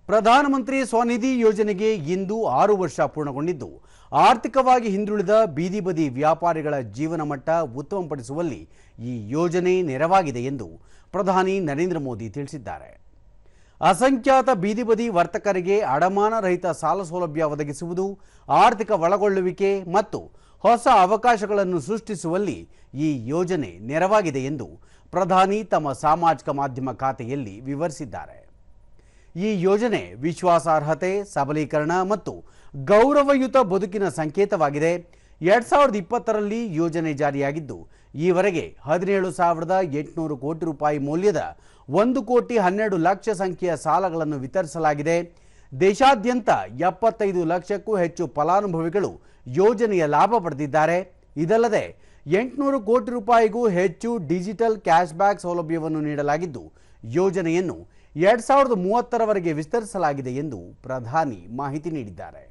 ಪ್ರಧಾನಮಂತ್ರಿ ಸ್ವನಿಧಿ ಯೋಜನೆಗೆ ಇಂದು 6 ವರ್ಷ ಪೂರ್ಣಗೊಂಡಿದ್ದು ಆರ್ಥಿಕವಾಗಿ ಹಿಂದುಳಿದ ಬೀದಿ ಬದಿ ವ್ಯಾಪಾರಿಗಳ ಜೀವನ ಮಟ್ಟ ಉತ್ತಮಪಡಿಸುವಲ್ಲಿ ಈ ಯೋಜನೆ ನೆರವಾಗಿದೆ ಎಂದು ಪ್ರಧಾನಿ ನರೇಂದ್ರ ಮೋದಿ ತಿಳಿಸಿದ್ದಾರೆ. ಅಸಂಖ್ಯಾತ ಬೀದಿ ಬದಿ ವರ್ತಕರಿಗೆ ಅಡಮಾನ ರಹಿತ ಸಾಲ ಸೌಲಭ್ಯ ಒದಗಿಸುವುದು, ಆರ್ಥಿಕ ಒಳಗೊಳ್ಳುವಿಕೆ ಮತ್ತು ಹೊಸ ಅವಕಾಶಗಳನ್ನು ಸೃಷ್ಟಿಸುವಲ್ಲಿ ಈ ಯೋಜನೆ ನೆರವಾಗಿದೆ ಎಂದು ಪ್ರಧಾನಿ ತಮ್ಮ ಸಾಮಾಜಿಕ ಮಾಧ್ಯಮ ಖಾತೆಯಲ್ಲಿ ವಿವರಿಸಿದ್ದಾರೆ. ಈ ಯೋಜನೆ ವಿಶ್ವಾಸಾರ್ಹತೆ, ಸಬಲೀಕರಣ ಮತ್ತು ಗೌರವಯುತ ಬದುಕಿನ ಸಂಕೇತವಾಗಿದೆ. 2020ರಲ್ಲಿ ಯೋಜನೆ ಜಾರಿಯಾಗಿದ್ದು ಈವರೆಗೆ 17,800 ಕೋಟಿ ರೂಪಾಯಿ ಮೌಲ್ಯದ 1,12,00,000 ಸಂಖ್ಯೆಯ ಸಾಲಗಳನ್ನು ವಿತರಿಸಲಾಗಿದೆ. ದೇಶಾದ್ಯಂತ 75 ಲಕ್ಷಕ್ಕೂ ಹೆಚ್ಚು ಫಲಾನುಭವಿಗಳು ಯೋಜನೆಯ ಲಾಭ ಪಡೆದಿದ್ದಾರೆ. ಇದಲ್ಲದೆ 800 ಕೋಟಿ ರೂಪಾಯಿಗೂ ಹೆಚ್ಚು ಡಿಜಿಟಲ್ ಕ್ಯಾಶ್ ಬ್ಯಾಕ್ ಸೌಲಭ್ಯವನ್ನು ನೀಡಲಾಗಿದ್ದು ಯೋಜನೆಯನ್ನು 2030ರವರೆಗೆ ವಿಸ್ತರಿಸಲಾಗಿದೆ ಎಂದು ಪ್ರಧಾನಿ ಮಾಹಿತಿ ನೀಡಿದ್ದಾರೆ.